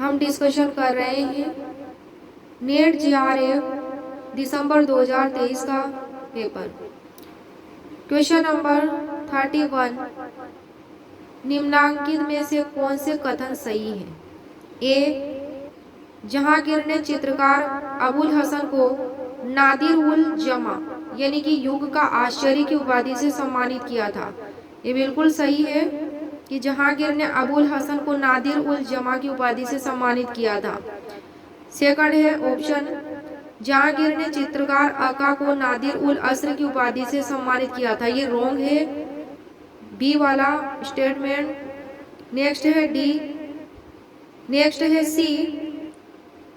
हम डिस्कशन कर रहे हैं नेट जीआरएफ दिसंबर 2023 का पेपर। क्वेश्चन नंबर 31, निम्नांकित में से कौन से कथन सही है? ए, जहांगीर ने चित्रकार अबुल हसन को नादिर उल जमा यानी कि युग का आश्चर्य की उपाधि से सम्मानित किया था। ये बिल्कुल सही है कि जहांगीर ने अबुल हसन को नादिर उल जमा की उपाधि से सम्मानित किया था। सेकंड है ऑप्शन, जहांगीर ने चित्रकार अका को नादिर उल असर की उपाधि से सम्मानित किया था। ये रॉन्ग है, बी वाला स्टेटमेंट। नेक्स्ट है डी। नेक्स्ट है सी,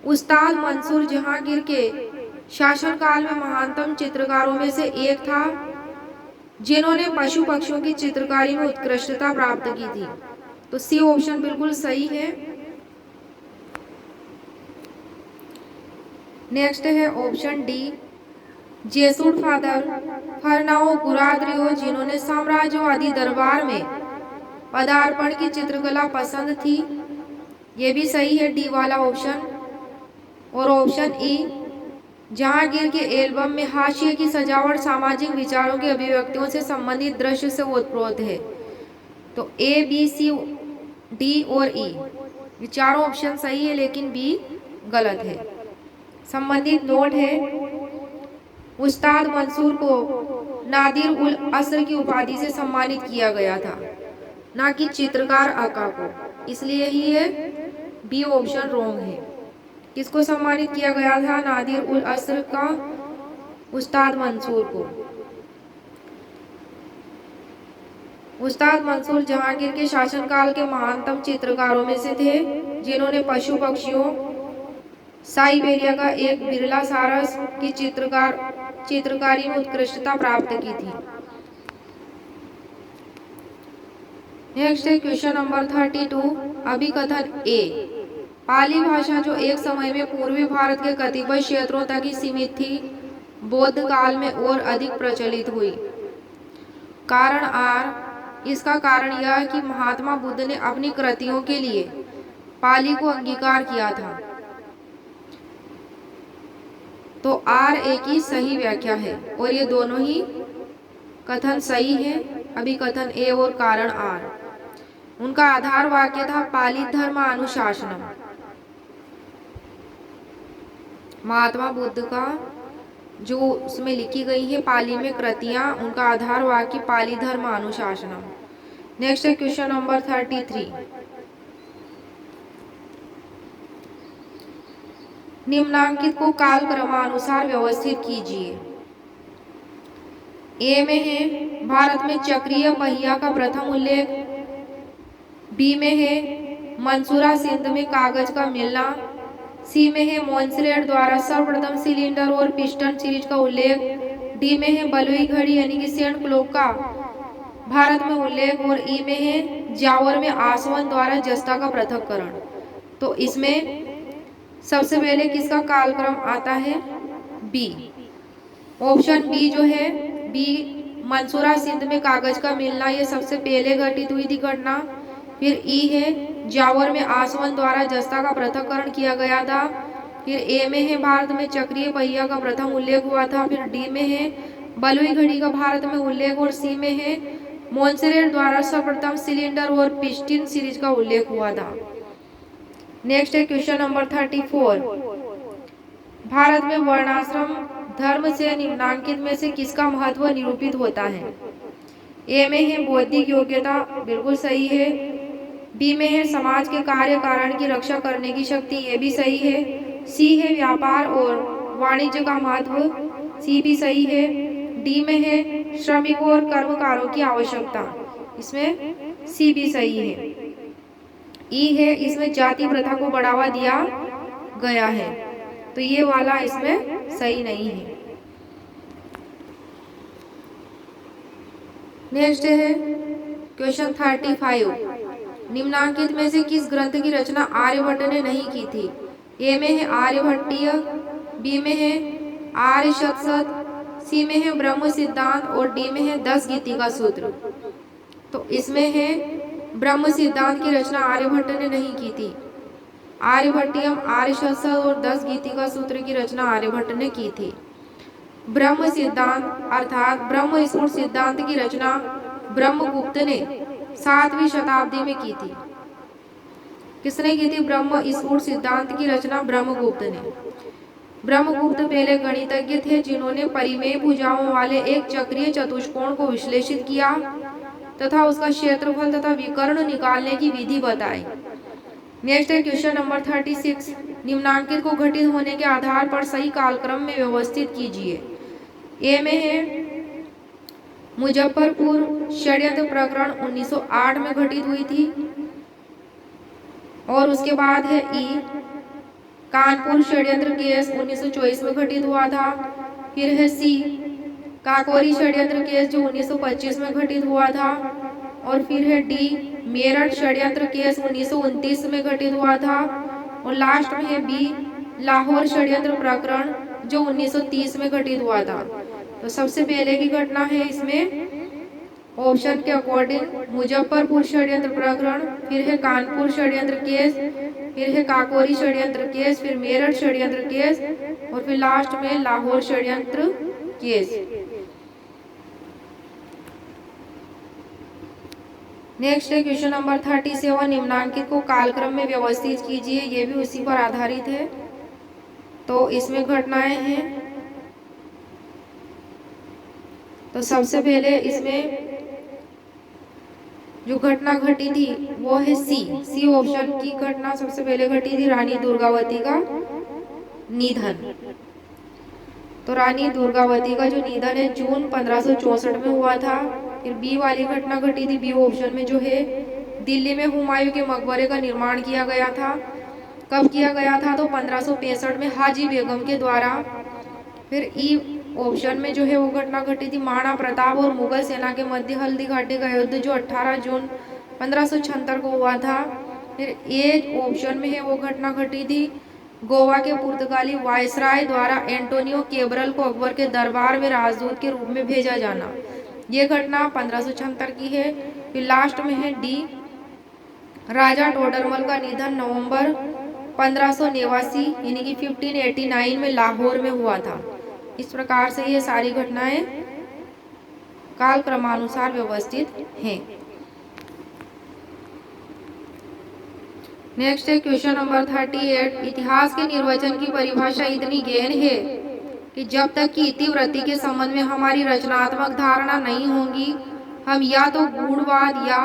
उस्ताद मंसूर जहांगीर के शासनकाल में महानतम चित्रकारों में से एक था जिन्होंने पशु पक्षियों की चित्रकारी में उत्कृष्टता प्राप्त की थी। तो सी ऑप्शन बिल्कुल सही है। नेक्स्ट है ऑप्शन डी, जेसूट फादर फरनाओ गुराद्रियो जिन्होंने साम्राज्यवादी दरबार में पदार्पण की चित्रकला पसंद थी। ये भी सही है, डी वाला ऑप्शन। और ऑप्शन ई, जहांगीर के एल्बम में हाशिए की सजावट सामाजिक विचारों की अभिव्यक्तियों से संबंधित दृश्य से ओतप्रोत है। तो ए, बी, सी, डी और ई ये चारों ऑप्शन सही है, लेकिन बी गलत है। संबंधित नोट है, उस्ताद मंसूर को नादिर उल असर की उपाधि से सम्मानित किया गया था, ना कि चित्रकार अका को, इसलिए ही ये बी ऑप्शन रॉन्ग है। किसको सम्मानित किया गया था? नादिर उल असर का उस्ताद मंसूर को। उस्ताद मंसूर जहांगीर के शासनकाल के महानतम चित्रकारों में से थे जिन्होंने पशु पक्षियों, साइबेरिया का एक बिरला सारस की चित्रकारी में उत्कृष्टता प्राप्त की थी। नेक्स्ट है क्वेश्चन नंबर 32, अभिकथन ए, पाली भाषा जो एक समय में पूर्वी भारत के कतिपय क्षेत्रों तक ही सीमित थी, बौद्ध काल में और अधिक प्रचलित हुई। कारण आर, इसका कारण यह कि महात्मा बुद्ध ने अपनी कृतियों के लिए पाली को अंगीकार किया था। तो आर ए की सही व्याख्या है और ये दोनों ही कथन सही है, अभिकथन ए और कारण आर। उनका आधार वाक्य था पाली धर्म अनुशासनम। महात्मा बुद्ध का जो उसमें लिखी गई है पाली में कृतियां, उनका आधार वाक्य पाली धर्म अनुशासनम। नेक्स्ट है क्वेश्चन नंबर 33, निम्नांकित को काल क्रमानुसार व्यवस्थित कीजिए। ए में है भारत में चक्रीय पहिया का प्रथम उल्लेख, बी में है मंसूरा सिंध में कागज का मिलना, सी में है मोन्सलेट द्वारा सर्वप्रथम सिलेंडर और पिस्टन सीरीज का उल्लेख, डी में है बलुई घड़ी यानी कि सेंट क्लॉक का भारत में उल्लेख, और ई में है जावर में आसवन द्वारा जस्ता का पृथक्करण। तो इसमें सबसे पहले किसका कालक्रम आता है? बी। ऑप्शन बी जो है, बी मंसूरा सिंध में कागज का मिलना, ये सबसे पहले घटित हुई थी घटना। फिर ई है जावर में आसवन द्वारा जस्ता का पृथक्करण किया गया था। फिर ए में है भारत में चक्रीय पहिया का प्रथम उल्लेख हुआ था। फिर डी में है बलुई घड़ी का भारत में उल्लेख, और सी में है मोन्सलेट द्वारा सर्वप्रथम सिलेंडर और पिस्टन सीरीज का उल्लेख हुआ था। नेक्स्ट है क्वेश्चन नंबर 34, भारत में वर्णाश्रम धर्म से निम्नांकित में से किसका महत्व निरूपित होता है? ए में है बौद्धिक योग्यता, बिल्कुल सही है। बी में है समाज के कार्य कारण की रक्षा करने की शक्ति, ये भी सही है। सी है व्यापार और वाणिज्य का महत्व, सी भी सही है। डी में है श्रमिकों और कर्मकारों की आवश्यकता, इसमें सी भी सही है। ई है इसमें जाति प्रथा को बढ़ावा दिया गया है, तो ये वाला इसमें सही नहीं है। नेक्स्ट है क्वेश्चन 35, निम्नांकित में से किस ग्रंथ की रचना आर्यभट्ट ने नहीं की थी? ए में है आर्यभट्टीय, बी में है आर्य शतशत, सी में है ब्रह्म सिद्धांत, और डी में है 10 गीतिका सूत्र। तो इसमें है ब्रह्म सिद्धांत की रचना आर्यभट्ट ने नहीं की थी। आर्यभट्टियम, आर्यशस्त्र और 10 गीतिका सूत्र की रचना आर्यभट्ट ने की थी। ब्रह्म सिद्धांत अर्थात ब्रह्म स्फुट सिद्धांत की रचना ब्रह्मगुप्त ने 7वीं शताब्दी में की थी। किसने की थी? ब्रह्म स्फुट सिद्धांत की रचना ब्रह्मगुप्त ने। ब्रह्मगुप्त पहले गणितज्ञ थे जिन्होंने परिमेय भुजाओं वाले एक चक्रीय चतुष्कोण को विश्लेषित किया तथा उसका क्षेत्रफल तथा विकर्ण निकालने की विधि बताई। नेक्स्ट है क्वेश्चन नंबर 36। निम्नांकित को घटित होने के आधार पर सही कालक्रम में व्यवस्थित कीजिए। ए में है मुजफ्फरपुर षड्यंत्र प्रकरण 1908 में घटित हुई थी, और उसके बाद है ई कानपुर षड्यंत्र केस 1924 में घटित हुआ था। फिर है सी काकोरी षड्यंत्र केस जो 1925 में घटित हुआ था, और फिर है डी मेरठ षड्यंत्र केस 1929 में घटित हुआ था, और लास्ट में है बी लाहौर षड्यंत्र प्रकरण जो 1930 में घटित हुआ था। तो सबसे पहले की घटना है इसमें ऑप्शन के अकॉर्डिंग मुजफ्फरपुर षड्यंत्र प्रकरण, फिर है कानपुर षड्यंत्र केस, फिर है काकोरी षड्यंत्र केस, फिर मेरठ षड्यंत्र केस, और फिर लास्ट में लाहौर षड्यंत्र केस। नेक्स्ट है क्वेश्चन नंबर 37। निम्नांकित को कालक्रम में व्यवस्थित कीजिए। ये भी उसी पर आधारित है। तो इसमें घटनाएं हैं। तो सबसे पहले इसमें जो घटना घटी थी वो है सी ऑप्शन की घटना सबसे पहले घटी थी, रानी दुर्गावती का निधन। तो रानी दुर्गावती का जो निधन है जून 1564 में हुआ था। फिर बी वाली घटना घटी थी, बी ऑप्शन में जो है दिल्ली में हुमायूं के मकबरे का निर्माण किया गया था। कब किया गया था? तो 1565 में हाजी बेगम के द्वारा। फिर ई ऑप्शन में जो है वो घटना घटी थी महाराणा प्रताप और मुगल सेना के मध्य हल्दी घाटी का युद्ध जो 18 जून 1576 को हुआ था। फिर ए ऑप्शन में है वो घटना घटी थी गोवा के पुर्तगाली वायसराय द्वारा एंटोनियो केबरल को अकबर के दरबार में राजदूत के रूप में भेजा जाना। ये घटना 1576 की है। फिर लास्ट में है डी राजा टोडरमल का निधन नवंबर 1589 यानी कि 1589 में लाहौर में हुआ था। इस प्रकार से ये सारी घटनाएं काल क्रमानुसार व्यवस्थित हैं। नेक्स्ट है क्वेश्चन नंबर 38। इतिहास के निर्वचन की परिभाषा इतनी गहन है कि जब तक कि इतिवृत्ति के संबंध में हमारी रचनात्मक धारणा नहीं होगी, हम या तो गूढ़वाद या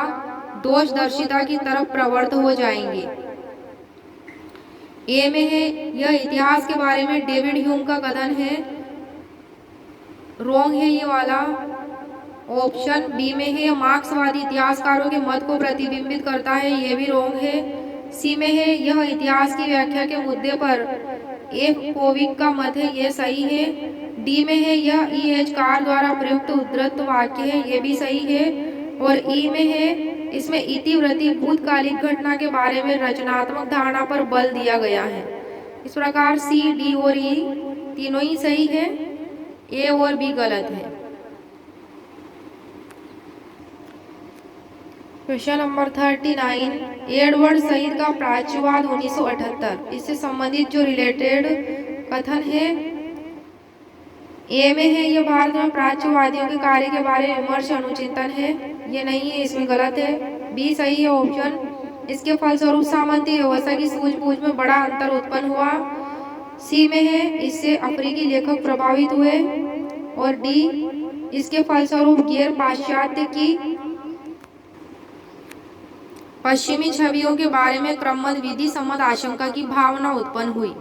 दोषदर्शिता की तरफ प्रवृत्त हो जाएंगे। ए में है यह इतिहास के बारे में डेविड ह्यूम का कथन है, रॉन्ग है ये वाला ऑप्शन। बी में है मार्क्सवादी इतिहासकारों के मत को प्रतिबिंबित करता है, ये भी रॉन्ग है। सी में है यह इतिहास की व्याख्या के मुद्दे पर एफ कोविक का मत है, ये सही है। डी में है यह ई एच कार द्वारा प्रयुक्त उद्धृत वाक्य है, ये भी सही है। और ई में है इसमें इतिवृत्ति भूतकालिक घटना के बारे में रचनात्मक धारणा पर बल दिया गया है। इस प्रकार सी डी और ई तीनों ही सही है, ए और बी गलत है। Question number 39। एडवर्ड सईद का प्राच्यवाद 1978, इससे संबंधित जो रिलेटेड कथन है ए में है यह भारत में प्राच्यवादियों के कार्य के बारे में विमर्श अनुचिंतन है, ये नहीं है, इसमें गलत है। बी सही है ऑप्शन। इसके फलस्वरूप सामंती व्यवस्था की सूझबूझ में बड़ा अंतर उत्पन्न हुआ। सी में है इससे अफ्रीकी लेखक प्रभावित हुए। और डी इसके फलस्वरूप गैर पाश्चात्य की पश्चिमी छवियों के बारे में क्रमबद्ध विधि सम्मत आशंका की भावना उत्पन्न हुई।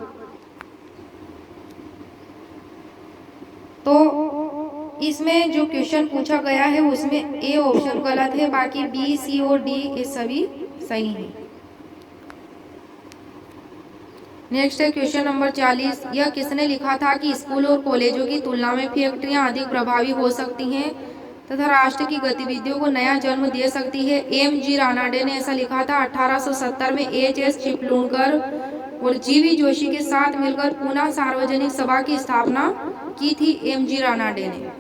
तो इसमें जो क्वेश्चन पूछा गया है उसमें ए ऑप्शन गलत है, बाकी बी सी और डी ये सभी सही हैं। नेक्स्ट है क्वेश्चन नंबर 40। यह किसने लिखा था कि स्कूल और कॉलेजों की तुलना में फैक्ट्रियां अधिक प्रभावी हो सकती हैं तथा राष्ट्र की गतिविधियों को नया जन्म दे सकती है? एम जी रानाडे ने ऐसा लिखा था। 1870 में एच एस चिपलूणकर और जीवी जोशी के साथ मिलकर पुनः सार्वजनिक सभा की स्थापना की थी एम जी रानाडे ने।